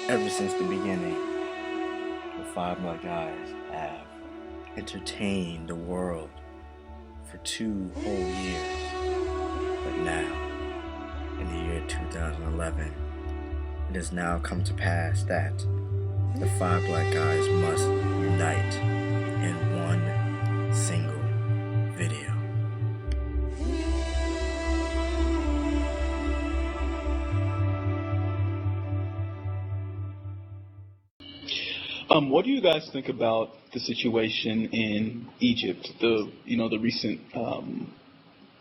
Ever since the beginning, the Five Black Guys have entertained the world for 2 whole years. But now, in the year 2011, it has now come to pass that the Five Black Guys must unite in one single video. What do you guys think about the situation in Egypt? The recent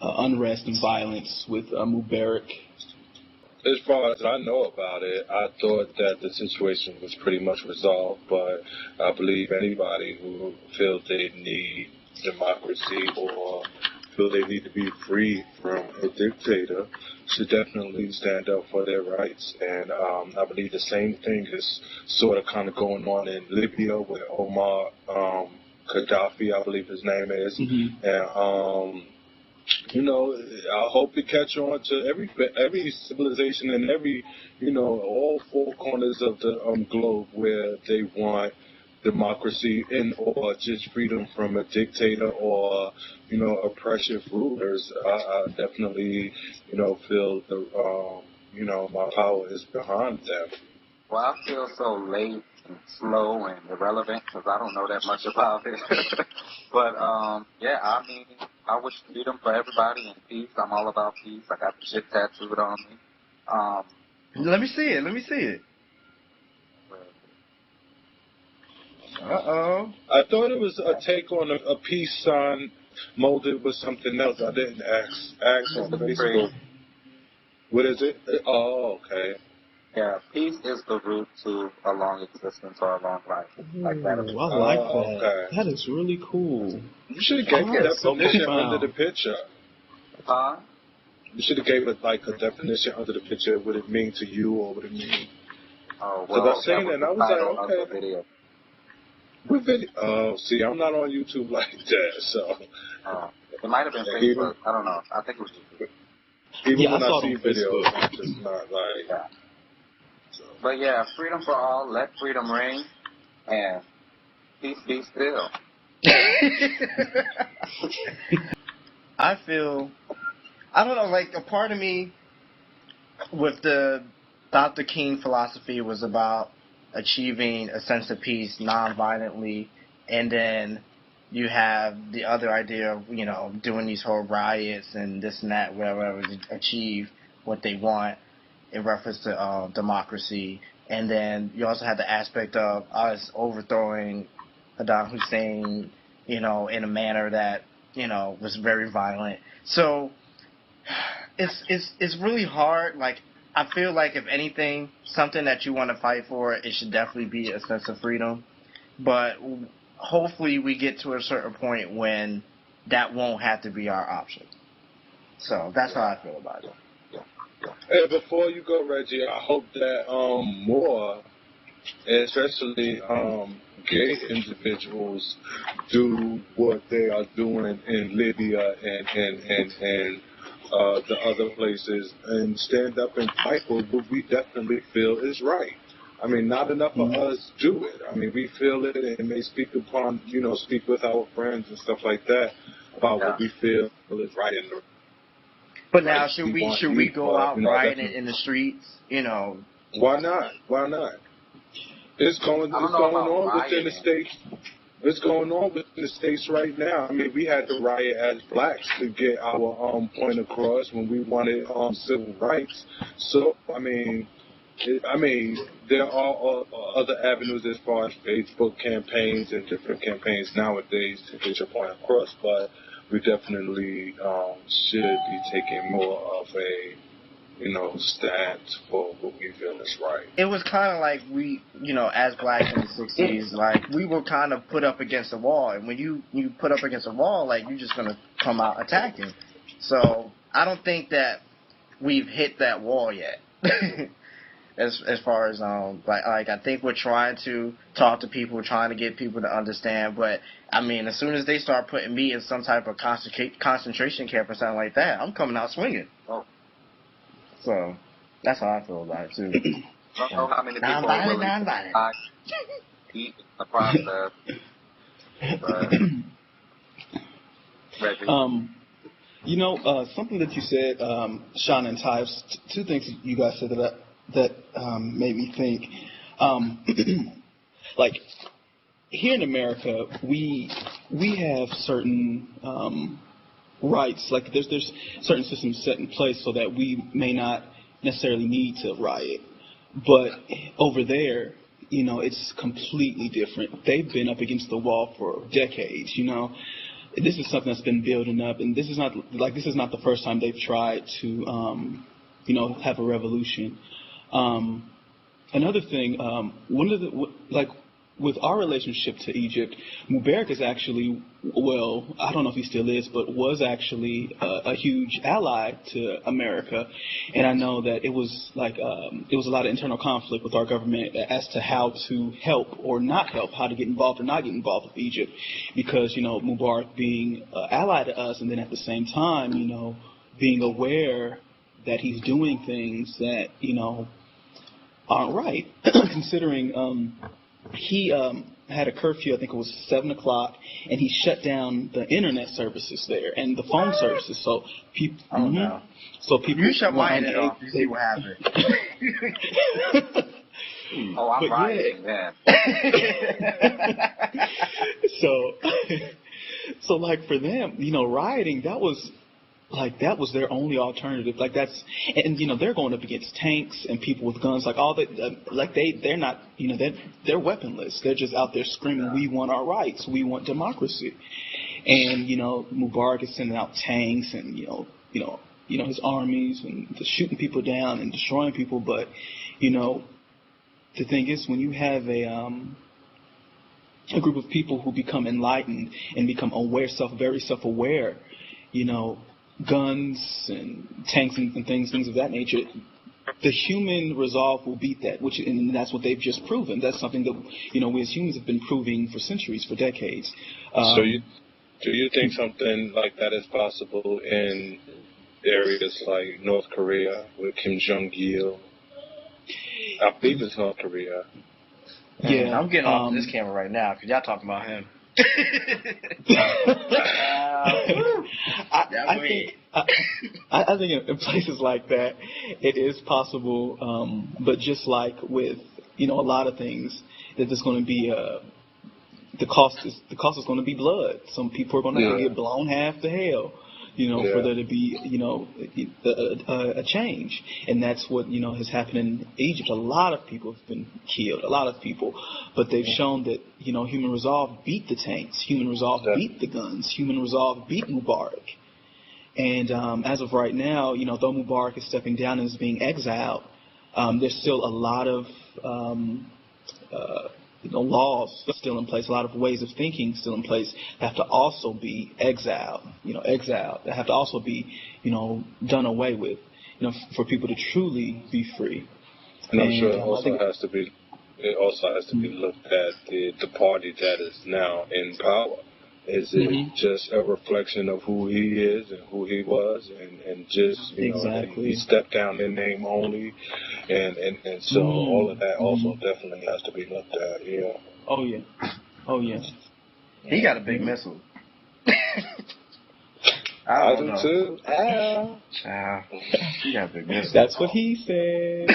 unrest and violence with Mubarak. As far as I know about it, I thought that the situation was pretty much resolved, but I believe anybody who feels they need democracy or feel they need to be free from a dictator should definitely stand up for their rights. And I believe the same thing is sort of kind of going on in Libya with Omar Gaddafi, I believe his name is. Mm-hmm. And I hope to catch on to every civilization and all four corners of the globe where they want democracy or just freedom from a dictator or, oppressive rulers. I definitely, feel my power is behind them. Well, I feel so late and slow and irrelevant because I don't know that much about it. But, I wish freedom for everybody and peace. I'm all about peace. I got the shit tattooed on me. Let me see it. Uh-oh. I thought it was a take on a peace sign molded with something else. I didn't ask on Facebook. What is it? Oh, okay. Yeah, peace is the root to a long existence or a long life. Like that. I like that. Okay. That is really cool. You should have gave a definition under the picture. Huh? You should have gave it like a definition under the picture. What it mean to you or what it mean? Oh, well, I was saying that, and I was like, okay. Video. What video? Oh, see, I'm not on YouTube like that, so. It might have been Facebook. I don't know. I think it was YouTube. Even when I saw I see it on Facebook. videos, I'm just not like. Yeah. So. But yeah, freedom for all. Let freedom ring, and peace be still. I don't know, like a part of me with the Dr. King philosophy was about achieving a sense of peace non-violently, and then you have the other idea of, doing these whole riots and this and that, whatever, to achieve what they want in reference to democracy. And then you also have the aspect of us overthrowing Saddam Hussein, in a manner that, was very violent. So it's really hard. Like, I feel like if anything, something that you want to fight for, it should definitely be a sense of freedom. But hopefully we get to a certain point when that won't have to be our option. So that's how I feel about it. And before you go, Reggie, I hope that more, especially gay individuals, do what they are doing in Libya and the other places and stand up and fight for what we definitely feel is right. I mean, not enough of us do it. I mean, we feel it and may speak with our friends and stuff like that about what we feel is right. But now, should we go out rioting in the streets? Why not? Why not? It's going on within the states. It's going on within the states right now. I mean, we had to riot as blacks to get our point across when we wanted civil rights. So, I mean, there are other avenues as far as Facebook campaigns and different campaigns nowadays to get your point across, but we definitely should be taking more of a, stance for what we feel is right. It was kind of like we, as blacks in the 60s, like, we were kind of put up against a wall. And when you put up against a wall, like, you're just going to come out attacking. So I don't think that we've hit that wall yet. As far as I think we're trying to talk to people, trying to get people to understand, but I mean, as soon as they start putting me in some type of concentration camp or something like that, I'm coming out swinging. Oh. So that's how I feel about it too. I don't know how many people are Non-violent, willing to non-violent. eat in the process. But, Reggie. You know, something that you said, Sean and Ty, two things you guys said that made me think. Like here in America, we have certain rights. Like there's certain systems set in place so that we may not necessarily need to riot. But over there, you know, it's completely different. They've been up against the wall for decades. You know, this is something that's been building up, and this is not the first time they've tried to, you know, have a revolution. Another thing, with our relationship to Egypt, Mubarak is actually, well, I don't know if he still is, but was actually a huge ally to America. And I know that it was a lot of internal conflict with our government as to how to help or not help, how to get involved or not get involved with Egypt. Because, you know, Mubarak being ally to us, and then at the same time, you know, being aware that he's doing things that, you know, aren't right, considering he had a curfew, I think it was 7 o'clock, and he shut down the internet services there and the phone services. So people, no. So people. You shut my internet off. You see what happened. Oh, I'm rioting, yeah. man. So like for them, you know, rioting, that was their only alternative. Like that's, and you know, they're going up against tanks and people with guns. Like all that, like they're not, you know, they're weaponless. They're just out there screaming, "We want our rights. We want democracy." And you know, Mubarak is sending out tanks and you know his armies and just shooting people down and destroying people. But you know, the thing is, when you have a group of people who become enlightened and become very self-aware, you know, guns and tanks and things of that nature, the human resolve will beat that, and that's what they've just proven. That's something that, you know, we as humans have been proving for centuries, for decades. Do you think something like that is possible in areas like North Korea with Kim Jong-il? I believe it's North Korea. Yeah, I'm getting off this camera right now because y'all talking about him. I think in places like that, it is possible, but just like with, you know, a lot of things, that there's going to be the cost is going to be blood. Some people are going to have to get blown half to hell, you know, for there to be, you know, a change. And that's what, you know, has happened in Egypt. A lot of people have been killed, but they've shown that, you know, human resolve beat the tanks, human resolve beat the guns, human resolve beat Mubarak. And as of right now, you know, though Mubarak is stepping down and is being exiled, there's still a lot of you know, laws still in place, a lot of ways of thinking still in place that have to also be exiled, that have to also be, you know, done away with, you know, for people to truly be free. And I'm sure it also has to be looked at the party that is now in power. Is it just a reflection of who he is and who he was, and just, you know, he stepped down in name only, and so all of that also definitely has to be looked at. Yeah. Oh yeah. He got a big missile. I do too. He got a big missile. That's what he said.